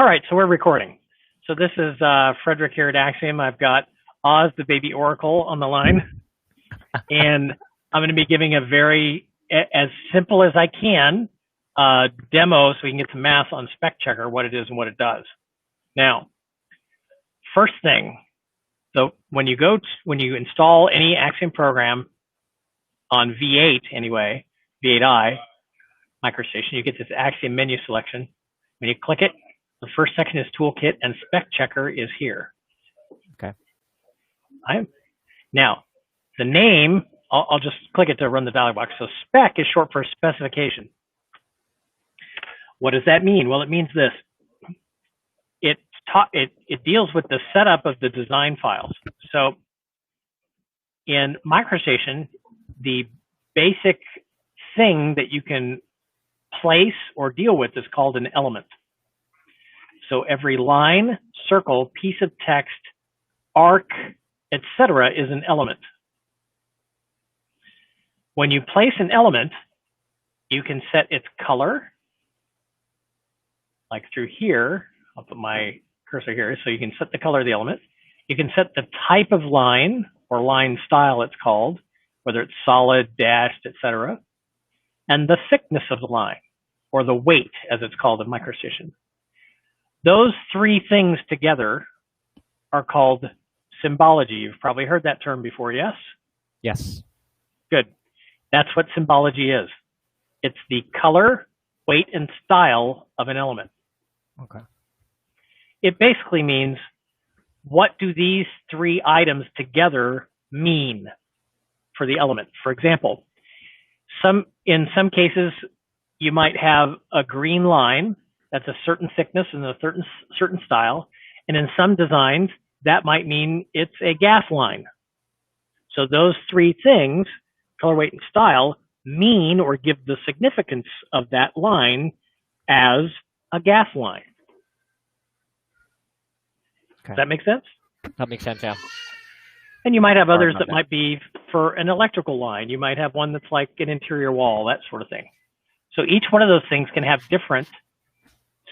All right, so we're recording. So this is Fredrick here at Axiom. I've got Oz, the baby oracle, on the line. And I'm going to be giving a very, as simple as I can, demo so we can get some math on SpecChecker, what it is and what it does. Now, first thing, so when you install any Axiom program on V8 anyway, V8i, MicroStation, you get this Axiom menu selection. When you click it, the first section is Toolkit, and SpecChecker is here. Okay. Now, the name, I'll just click it to run the dialog box. So spec is short for specification. What does that mean? Well, it means this. It deals with the setup of the design files. So in MicroStation, the basic thing that you can place or deal with is called an element. So every line, circle, piece of text, arc, etc. is an element. When you place an element, you can set its color, like through here. I'll put my cursor here, so you can set the color of the element. You can set the type of line, or line style it's called, whether it's solid, dashed, etc., and the thickness of the line, or the weight, as it's called in MicroStation. Those three things together are called symbology. You've probably heard that term before, yes? Yes. Good. That's what symbology is. It's the color, weight, and style of an element. Okay. It basically means, what do these three items together mean for the element? For example, in some cases, you might have a green line that's a certain thickness and a certain style. And in some designs, that might mean it's a gas line. So those three things, color, weight, and style, mean or give the significance of that line as a gas line. Okay. Does that make sense? That makes sense, yeah. And you might have others that might be for an electrical line. You might have one that's like an interior wall, that sort of thing. So each one of those things can have different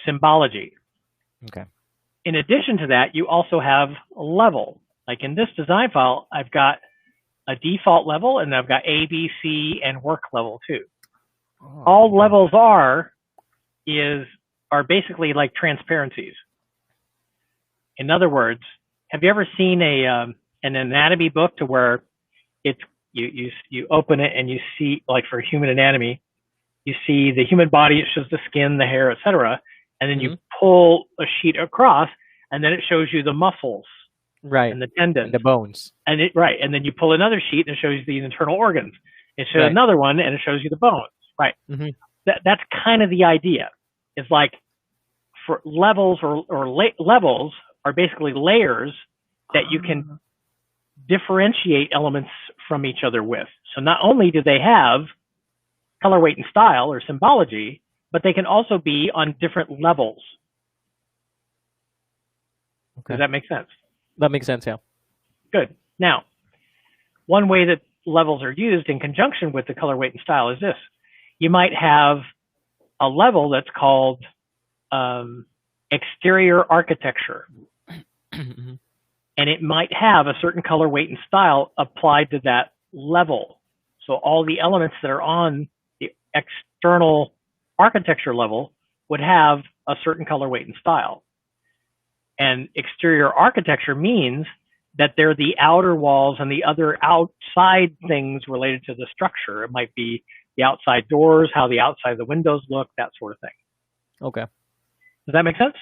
symbology. Okay. In addition to that, you also have a level. Like in this design file, I've got a default level, and I've got A, B, C, and work level too. Oh, all levels are basically like transparencies. In other words, have you ever seen an anatomy book to where it's you open it and you see, like for human anatomy, you see the human body, it shows the skin, the hair, etc., and then you pull a sheet across, and then it shows you the muscles, right, and the tendons, and the bones, and and then you pull another sheet and it shows you the internal organs. It shows another one and it shows you the bones. Right. That's kind of the idea. It's like for levels levels are basically layers that you can differentiate elements from each other with. So not only do they have color, weight, and style or symbology, but they can also be on different levels. Okay. Does that make sense? That makes sense, yeah. Good. Now, one way that levels are used in conjunction with the color, weight, and style is this. You might have a level that's called exterior architecture. And it might have a certain color, weight, and style applied to that level. So all the elements that are on the external architecture level would have a certain color, weight, and style. And exterior architecture means that they're the outer walls and the other outside things related to the structure. It might be the outside doors, how the outside of the windows look, that sort of thing. Okay. Does that make sense?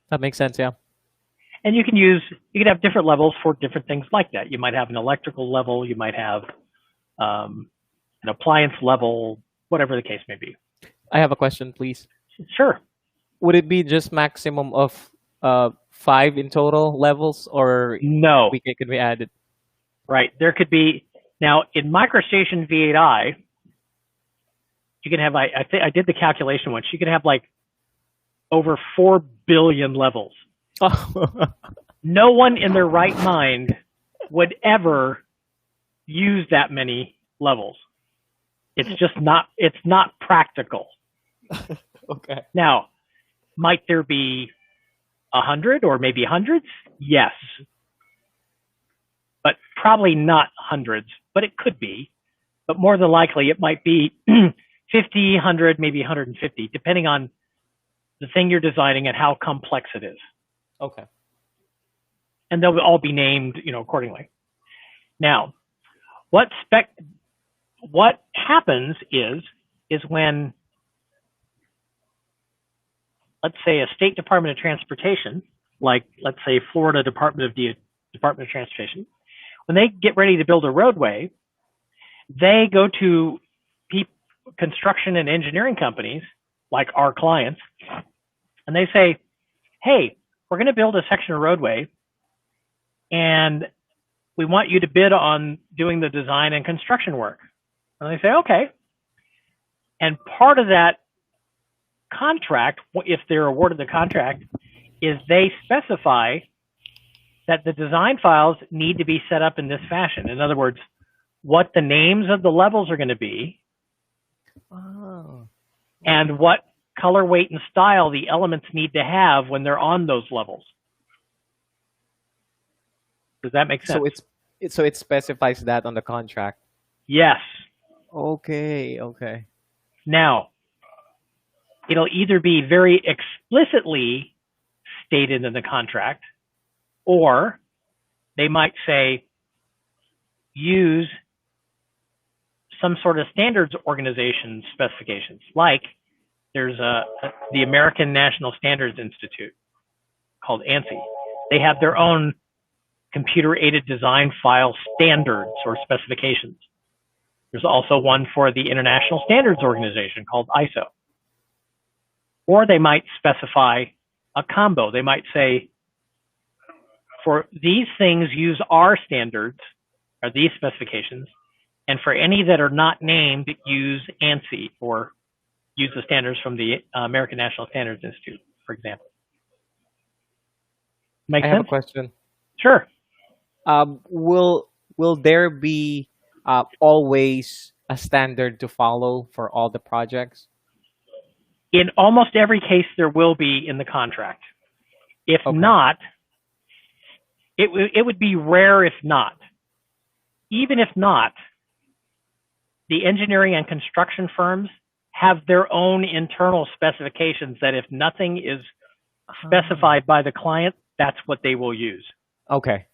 That makes sense, yeah. And you can have different levels for different things like that. You might have an electrical level, you might have an appliance level, whatever the case may be. I have a question, please. Sure. Would it be just maximum of 5 in total levels, or no? Could be added? Right. There could be. Now in MicroStation V8i, you can have. I did the calculation once. You can have like over 4 billion levels. No one in their right mind would ever use that many levels. It's just not. It's not practical. Okay. Now, might there be 100 or maybe hundreds? Yes. But probably not hundreds, but it could be. But more than likely, it might be 50, 100, maybe 150, depending on the thing you're designing and how complex it is. Okay. And they'll all be named, accordingly. Now, what happens is when, let's say, a state Department of Transportation, like let's say Florida Department of Transportation, when they get ready to build a roadway, they go to construction and engineering companies like our clients, and they say, hey, we're going to build a section of roadway, and we want you to bid on doing the design and construction work. And they say, okay. And part of that contract, if they're awarded the contract, is they specify that the design files need to be set up in this fashion. In other words, what the names of the levels are going to be, and what color, weight, and style the elements need to have when they're on those levels. Does that make sense? So it specifies that on the contract. Yes. Okay. Now, it'll either be very explicitly stated in the contract, or they might say, use some sort of standards organization specifications. Like there's the American National Standards Institute called ANSI. They have their own computer-aided design file standards or specifications. There's also one for the International Standards Organization called ISO. Or they might specify a combo. They might say, for these things, use our standards, or these specifications, and for any that are not named, use ANSI, or use the standards from the American National Standards Institute, for example. Make sense? I have a question. Sure. Will there be always a standard to follow for all the projects? In almost every case, there will be in the contract. If not, it would be rare if not. Even if not, the engineering and construction firms have their own internal specifications that if nothing is specified by the client, that's what they will use. Okay,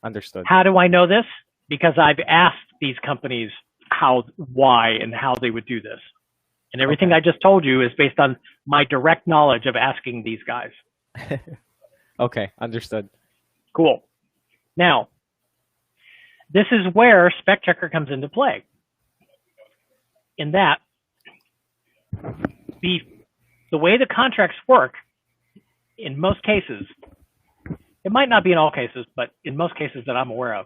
understood. How do I know this? Because I've asked these companies why and how they would do this. And everything I just told you is based on my direct knowledge of asking these guys. Okay, understood. Cool. Now, this is where SpecChecker comes into play. In that, the way the contracts work, in most cases, it might not be in all cases, but in most cases that I'm aware of,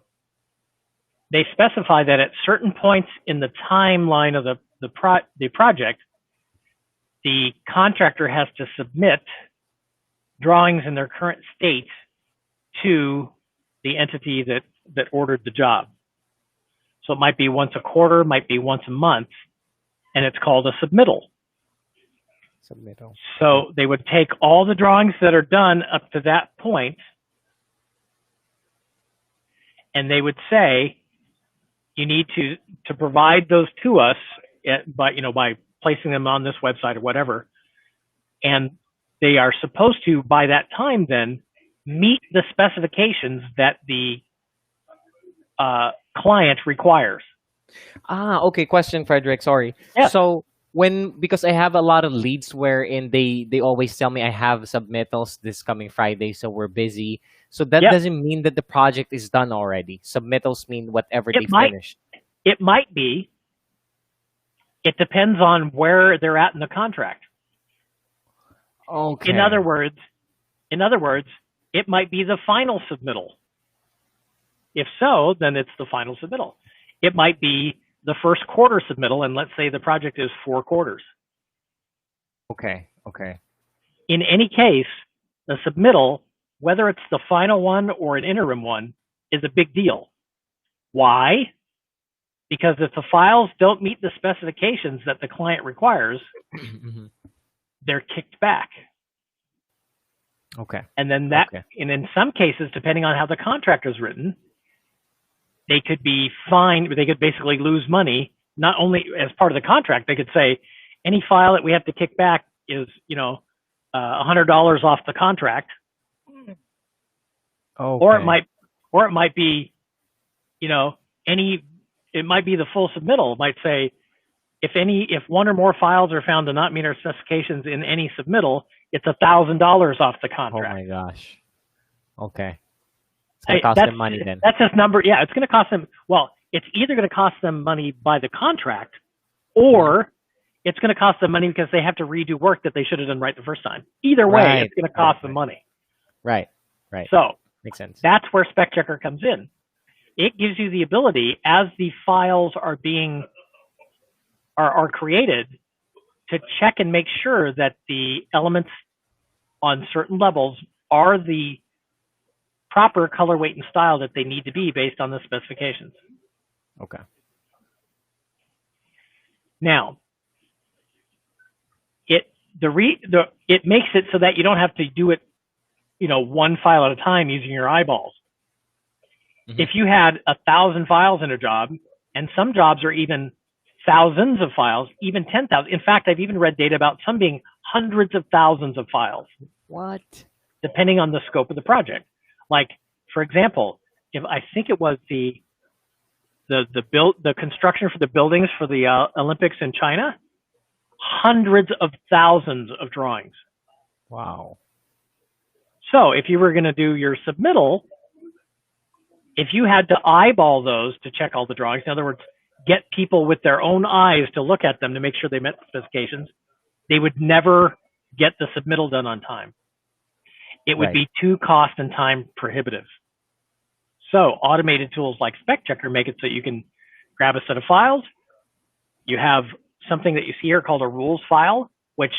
they specify that at certain points in the timeline of the project, the contractor has to submit drawings in their current state to the entity that ordered the job. So it might be once a quarter, might be once a month, and it's called a submittal. So they would take all the drawings that are done up to that point, and they would say, you need to provide those to us by placing them on this website or whatever. And they are supposed to, by that time then, meet the specifications that the client requires. Okay. Question, Fredrick. Sorry. Yeah. So because I have a lot of leads wherein they always tell me I have submittals this coming Friday, so we're busy. So that doesn't mean that the project is done already. Submittals mean whatever they finished. It might be. It depends on where they're at in the contract. Okay. In other words, it might be the final submittal. If so, then it's the final submittal. It might be the first quarter submittal, and let's say the project is 4 quarters. Okay. In any case, the submittal, whether it's the final one or an interim one, is a big deal. Why? Because if the files don't meet the specifications that the client requires, they're kicked back. Okay. And then Okay. and in some cases, depending on how the contract is written, they could be fined. They could basically lose money. Not only as part of the contract, they could say any file that we have to kick back is, $100 off the contract, or Okay. it might be, it might be the full submittal. It might say if one or more files are found to not meet our specifications in any submittal, it's $1,000 off the Oh contract. my gosh. Okay. It's gonna cost them money then. That's his number. Yeah, it's going to cost them. Well, it's either going to cost them money by the contract, or it's going to cost them money because they have to redo work that they should have done right the first time. Either way, Right. it's going to cost them money. Right. Right. So Makes sense. that's where SpecChecker comes in. It gives you the ability, as the files are created, to check and make sure that the elements on certain levels are the proper color, weight, and style that they need to be based on the specifications. Okay. Now, it makes it so that you don't have to do it, one file at a time using your eyeballs. Mm-hmm. If you had 1,000 files in a job, and some jobs are even thousands of files, even 10,000. In fact, I've even read data about some being hundreds of thousands of files. What? Depending on the scope of the project. Like, for example, if I think it was the construction for the buildings for the Olympics in China, hundreds of thousands of drawings. Wow. So if you were going to do your submittal, if you had to eyeball those to check all the drawings, in other words, get people with their own eyes to look at them to make sure they met the specifications, they would never get the submittal done on time. It would be too cost and time prohibitive. So automated tools like SpecChecker make it so you can grab a set of files. You have something that you see here called a rules file, which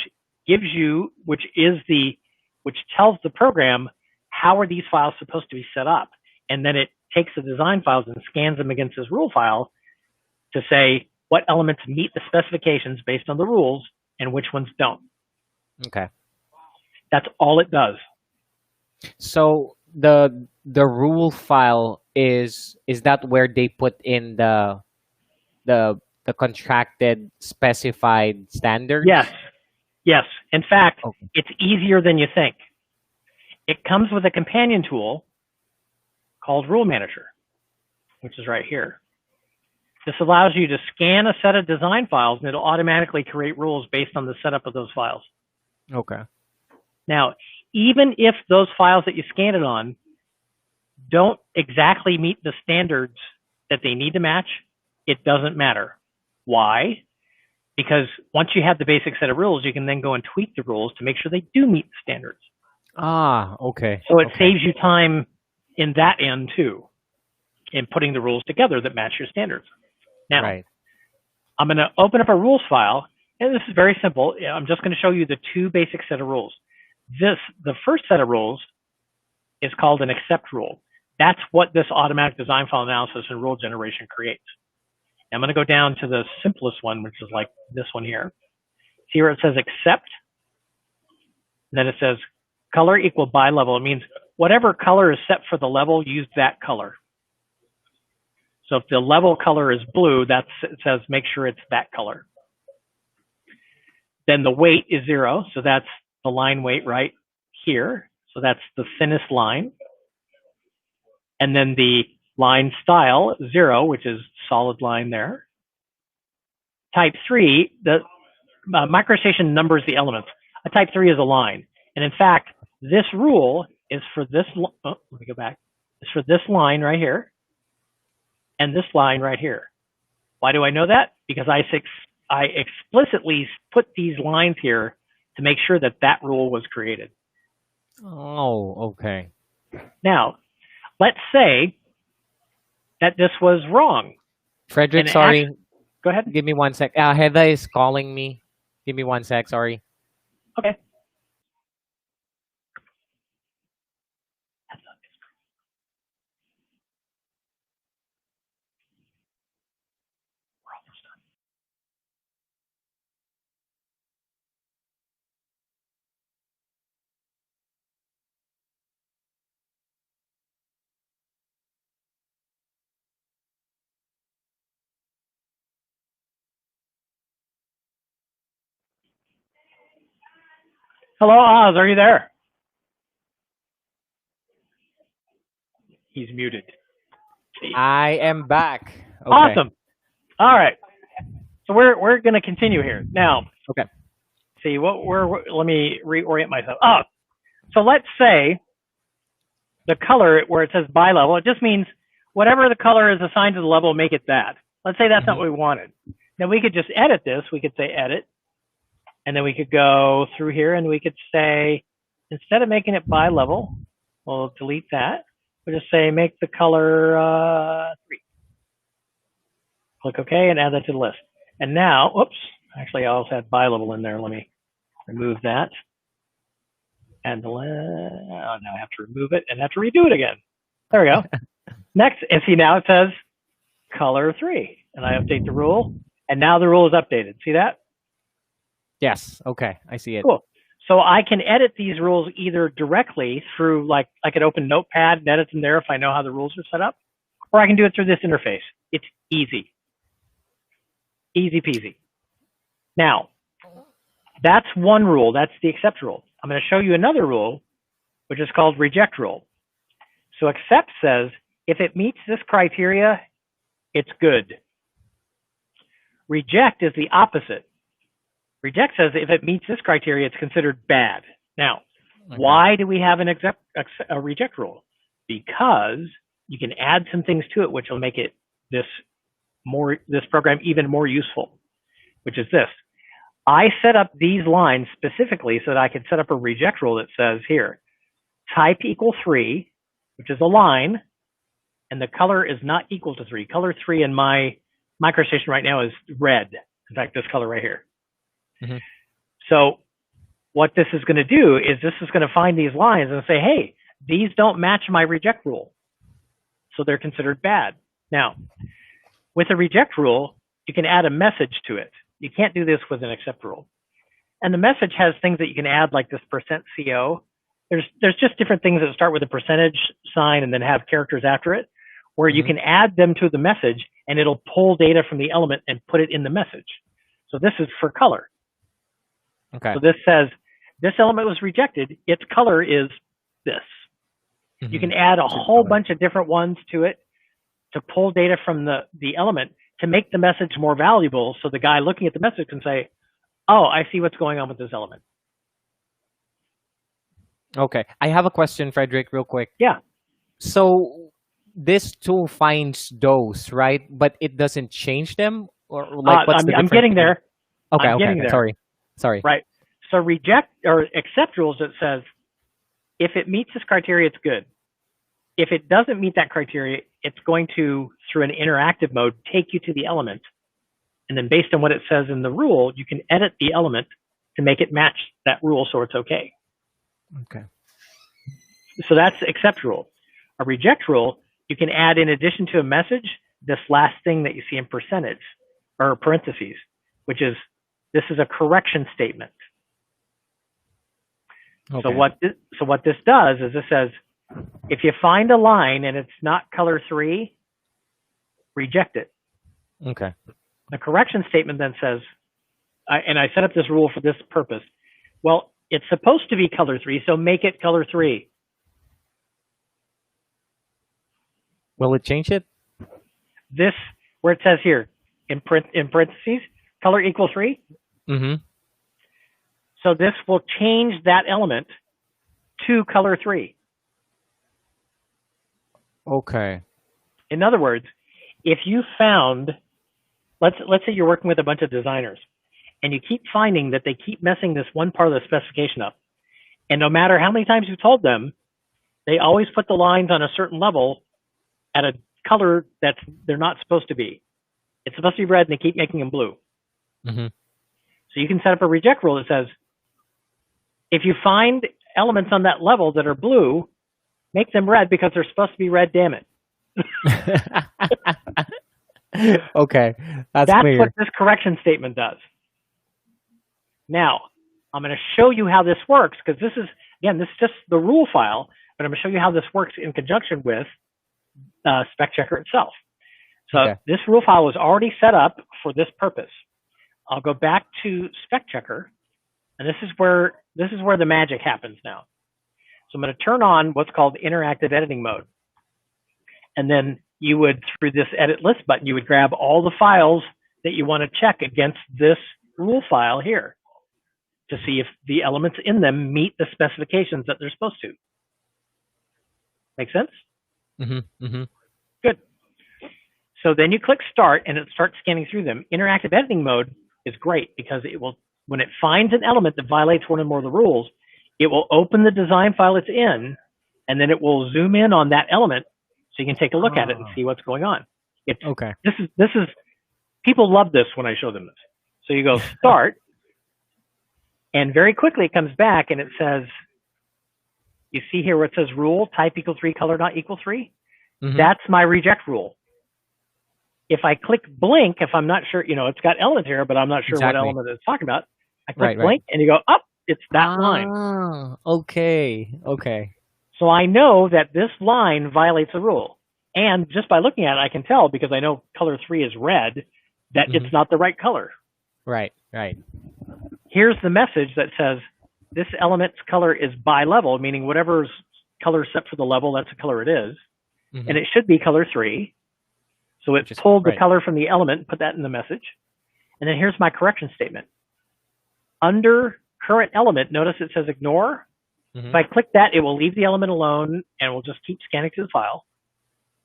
tells the program how are these files supposed to be set up. And then it takes the design files and scans them against this rule file to say what elements meet the specifications based on the rules and which ones don't. Okay. That's all it does. So the rule file is that where they put in the contracted specified standards? Yes. In fact, It's easier than you think. It comes with a companion tool called Rule Manager, which is right here. This allows you to scan a set of design files and it'll automatically create rules based on the setup of those files. Okay. Now, even if those files that you scanned it on don't exactly meet the standards that they need to match, it doesn't matter. Why? Because once you have the basic set of rules, you can then go and tweak the rules to make sure they do meet the standards. Okay. So it saves you time in that end too, in putting the rules together that match your standards. Now, I'm going to open up a rules file, and this is very simple. I'm just going to show you the two basic set of rules. The first set of rules is called an accept rule. That's what this automatic design file analysis and rule generation creates. I'm going to go down to the simplest one, which is like this one here. See where it says accept? Then it says color equal by level. It means whatever color is set for the level, use that color. So if the level color is blue, it says make sure it's that color. Then the weight is 0, so that's the line weight right here. So that's the thinnest line. And then the line style, 0, which is solid line there. Type 3, the MicroStation numbers the elements. A type 3 is a line. And in fact, this rule is for this, let me go back. It's for this line right here and this line right here. Why do I know that? Because I explicitly put these lines here to make sure that that rule was created. Oh, okay. Now, let's say that this was wrong. Fredrick, sorry. Go ahead. Give me 1 sec. Heather is calling me. Give me 1 sec, sorry. Okay. Hello, Oz. Are you there? He's muted. I am back. Okay. Awesome. All right. So we're going to continue here now. Okay. See let me reorient myself. So let's say the color where it says by level, it just means whatever the color is assigned to the level, make it that. Let's say that's not what we wanted. Then we could just edit this. We could say edit, and then we could go through here and we could say, instead of making it by level, we'll delete that. We'll just say make the color 3. Click OK and add that to the list. And now, oops, actually I also had by level in there. Let me remove that. And now I have to remove it and have to redo it again. There we go. Next, and see now it says color 3. And I update the rule. And now the rule is updated. See that? Yes. Okay. I see it. Cool. So I can edit these rules either directly through, like, I could open Notepad and edit them there if I know how the rules are set up, or I can do it through this interface. It's easy. Easy peasy. Now, that's one rule. That's the accept rule. I'm going to show you another rule, which is called reject rule. So accept says, if it meets this criteria, it's good. Reject is the opposite. Reject says if it meets this criteria, it's considered bad. Now, why do we have a reject rule? Because you can add some things to it which will make it this program even more useful, which is this. I set up these lines specifically so that I can set up a reject rule that says here, type equal 3, which is a line, and the color is not equal to 3. Color 3 in my MicroStation right now is red. In fact, this color right here. So what this is going to do is this is going to find these lines and say, hey, these don't match my reject rule. So they're considered bad. Now, with a reject rule, you can add a message to it. You can't do this with an accept rule. And the message has things that you can add, like this %CO. There's just different things that start with a percentage sign and then have characters after it, where you can add them to the message and it'll pull data from the element and put it in the message. So this is for color. Okay. So this says this element was rejected. Its color is this. You can add a whole bunch of different ones to it to pull data from the element to make the message more valuable. So the guy looking at the message can say, oh, I see what's going on with this element. Okay. I have a question, Fredrick, real quick. Yeah. So this tool finds those, right? But it doesn't change them? Or like what's the difference? I'm getting there. Okay, I'm getting there. Sorry. Right. So reject or accept rules that says, if it meets this criteria, it's good. If it doesn't meet that criteria, it's going to, through an interactive mode, take you to the element. And then based on what it says in the rule, you can edit the element to make it match that rule so it's okay. Okay. So that's accept rule. A reject rule, you can add, in addition to a message, this last thing that you see in percentage or parentheses, which is, this is a correction statement. Okay. So what this does is this says, if you find a line and it's not color 3, reject it. Okay. The correction statement then says, and I set up this rule for this purpose. Well, it's supposed to be color 3, so make it color 3. Will it change it? This, where it says here, in parentheses, color equals 3. So this will change that element to color 3. Okay. In other words, if you found, let's say you're working with a bunch of designers and you keep finding that they keep messing this one part of the specification up. And no matter how many times you've told them, they always put the lines on a certain level at a color that they're not supposed to be. It's supposed to be red and they keep making them blue. So you can set up a reject rule that says, if you find elements on that level that are blue, make them red because they're supposed to be red, damn it. Okay. That's clear. What this correction statement does. Now, I'm going to show you how this works, because this is just the rule file, but I'm going to show you how this works in conjunction with SpecChecker itself. So this rule file was already set up for this purpose. I'll go back to SpecChecker, and this is where this is where the magic happens now. So I'm going to turn on what's called interactive editing mode. And then you would, through this edit list button, you would grab all the files that you want to check against this rule file here to see if the elements in them meet the specifications that they're supposed to. Make sense? Good. So then you click start and it starts scanning through them. Interactive editing mode is great because it will, when it finds an element that violates one or more of the rules, it will open the design file it's in, and then it will zoom in on that element so you can take a look at it and see what's going on. Okay. This is people love this when I show them this. So you go start, and very quickly it comes back and it says, you see here where it says rule type equals 3, color not equal 3. That's my reject rule. If I click blink, if I'm not sure, it's got elements here, but I'm not sure what element it's talking about. I click blink and you go up. It's that line. Okay. So I know that this line violates a rule. And just by looking at it, I can tell, because I know color 3 is red, that it's not the right color. Right. Here's the message that says this element's color is bi-level, meaning whatever's color set for the level, that's the color it is. And it should be color 3. So it pulled the color from the element, put that in the message. And then here's my correction statement. Under current element, notice it says ignore. If I click that, it will leave the element alone and will just keep scanning through the file.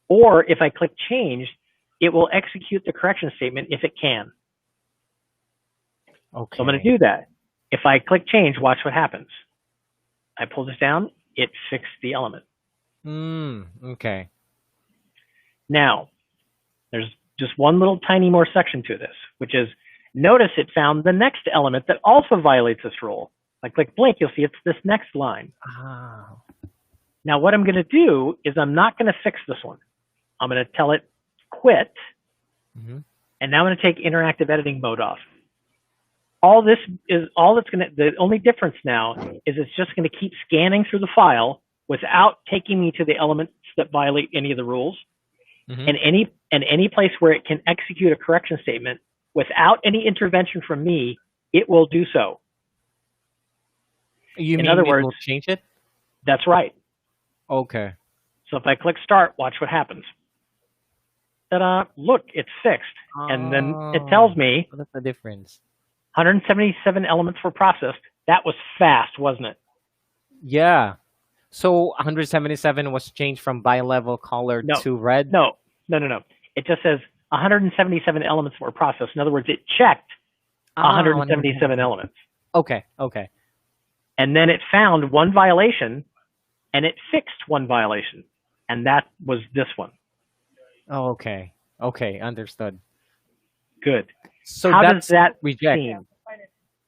Or if I click change, it will execute the correction statement if it can. Okay. So I'm going to do that. If I click change, watch what happens. I pull this down, it fixed the element. Okay. Now, there's just one little tiny more section to this, which is, notice it found the next element that also violates this rule. If I click blink, you'll see it's this next line. Now, what I'm going to do is I'm not going to fix this one. I'm going to tell it quit. And now I'm going to take interactive editing mode off. The only difference now is it's just going to keep scanning through the file without taking me to the elements that violate any of the rules. And any place where it can execute a correction statement without any intervention from me, it will do so. In other words, it will change it? That's right. Okay. So if I click start, watch what happens. Ta-da! Look, it's fixed. And then it tells me what's the difference? 177 elements were processed. That was fast, wasn't it? Yeah. So 177 was changed from bi-level color to red? No. It just says 177 elements were processed. In other words, it checked 177 elements. Okay. And then it found one violation, and it fixed one violation. And that was this one. Oh, okay. Understood. Good. So how does that reject? seem?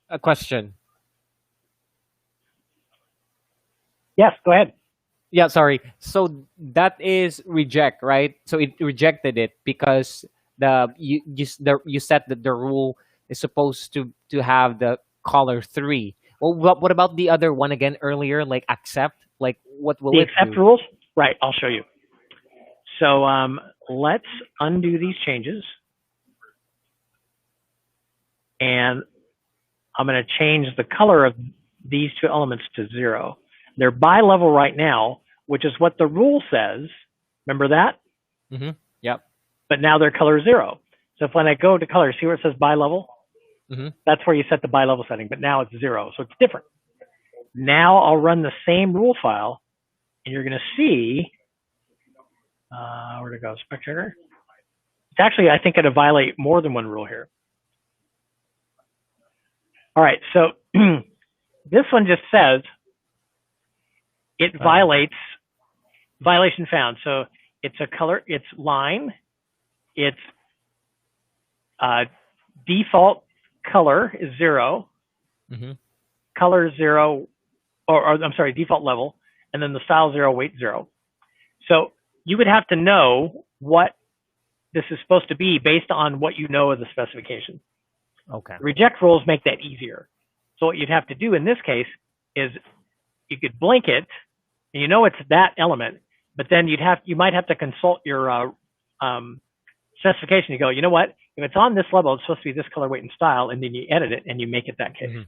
A question. Yes, go ahead. Yeah, sorry. So that is reject, right? So it rejected it because you set that the rule is supposed to have the color 3. Well, what about the other one again earlier, like accept? Like what will the it accept do? rules? Right, I'll show you. So let's undo these changes. And I'm going to change the color of these two elements to 0. They're bi-level right now, which is what the rule says. Remember that? Yep. But now they're color 0. So if when I go to color, see where it says bi-level? That's where you set the bi-level setting, but now it's 0. So it's different. Now I'll run the same rule file, and you're going to see, where'd it go, SpecChecker? It's actually, I think, going to violate more than one rule here. All right, so this one just says it violates violation found. So it's a color, it's line, it's default color is 0, color 0, or I'm sorry, default level, and then the style 0, weight 0. So you would have to know what this is supposed to be based on what you know of the specification. Okay. Reject rules make that easier. So what you'd have to do in this case is you could blink it, and you know it's that element, but then you might have to consult your specification. You go, you know what? If it's on this level, it's supposed to be this color, weight, and style, and then you edit it and you make it that case.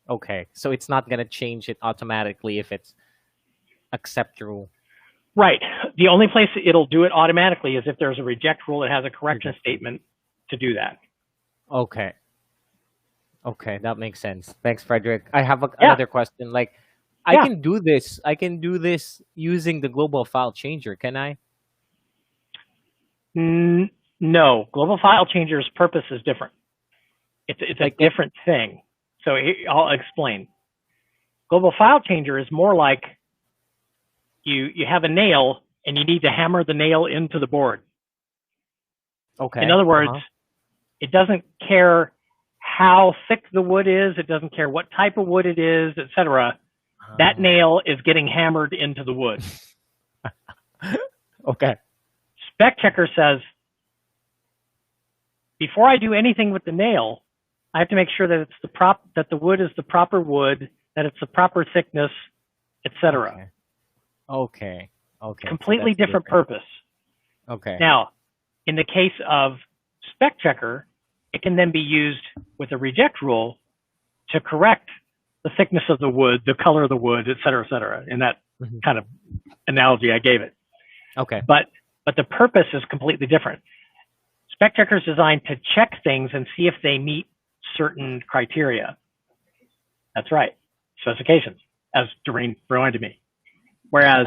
Okay. So it's not gonna change it automatically if it's accept rule. Right. The only place it'll do it automatically is if there's a reject rule that has a correction Reject. statement to do that. Okay. Okay, that makes sense. Thanks, Frederick. I have Yeah. another question. Like, Yeah. I can do this using the global file changer. Can I? No, global file changer's purpose is different. It's a Like, different thing. So I'll explain. Global file changer is more like you have a nail and you need to hammer the nail into the board. In okay. other words, it doesn't care how thick the wood is, it doesn't care what type of wood it is, etc. That nail is getting hammered into the wood. Okay. SpecChecker says, before I do anything with the nail, I have to make sure that that the wood is the proper wood, that it's the proper thickness, etc. Okay. Okay. Completely different purpose. Okay. Now, in the case of SpecChecker, it can then be used with a reject rule to correct the thickness of the wood, the color of the wood, etc., in that kind of analogy I gave it. Okay. But the purpose is completely different. SpecChecker is designed to check things and see if they meet certain criteria. That's right, specifications, as Doreen reminded me. Whereas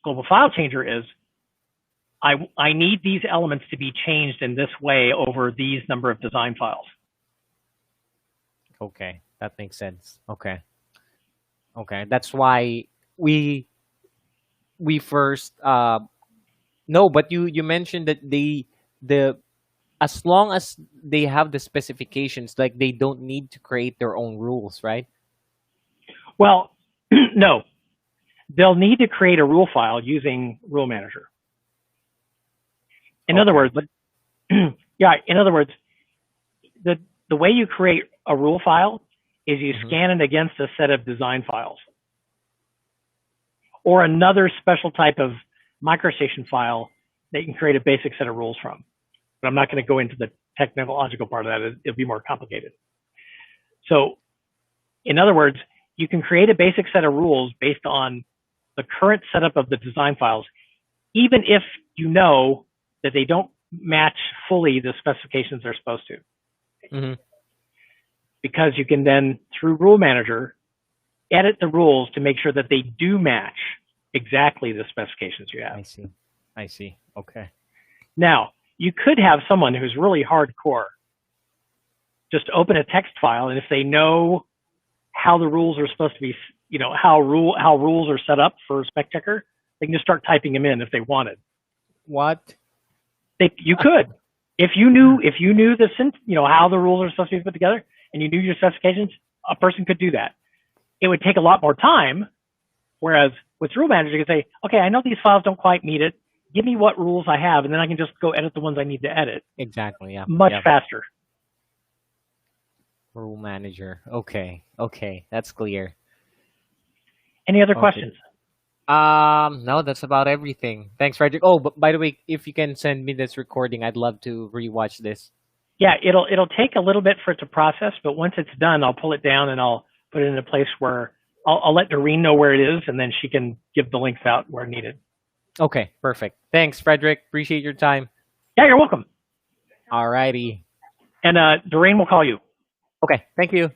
global file changer is, I need these elements to be changed in this way over these number of design files. Okay, that makes sense. Okay. Okay, that's why we first no, but you mentioned that the as long as they have the specifications, like they don't need to create their own rules, right? Well, no, they'll need to create a rule file using Rule Manager. In other words, the way you create a rule file is you scan it against a set of design files or another special type of microstation file that you can create a basic set of rules from. But I'm not going to go into the technological part of that. It'll be more complicated. So, in other words, you can create a basic set of rules based on the current setup of the design files, even if you know that they don't match fully the specifications they're supposed to. Because you can then, through Rule Manager, edit the rules to make sure that they do match exactly the specifications you have. I see. Okay. Now, you could have someone who's really hardcore just open a text file, and if they know how the rules are supposed to be, how rules are set up for SpecChecker, they can just start typing them in if they wanted. What? You could. If you knew how the rules are supposed to be put together and you knew your specifications, a person could do that. It would take a lot more time. Whereas with Rule Manager, you can say, okay, I know these files don't quite meet it. Give me what rules I have, and then I can just go edit the ones I need to edit. Exactly. Yeah. Much faster. Rule Manager. Okay. Okay. That's clear. Any other questions? No, that's about everything. Thanks, Fredrick. Oh, but by the way, if you can send me this recording, I'd love to rewatch this. Yeah, it'll take a little bit for it to process, but once it's done, I'll pull it down and I'll put it in a place where I'll let Doreen know where it is, and then she can give the links out where needed. Okay, perfect. Thanks, Fredrick. Appreciate your time. Yeah, you're welcome. Alrighty. And Doreen will call you. Okay, thank you.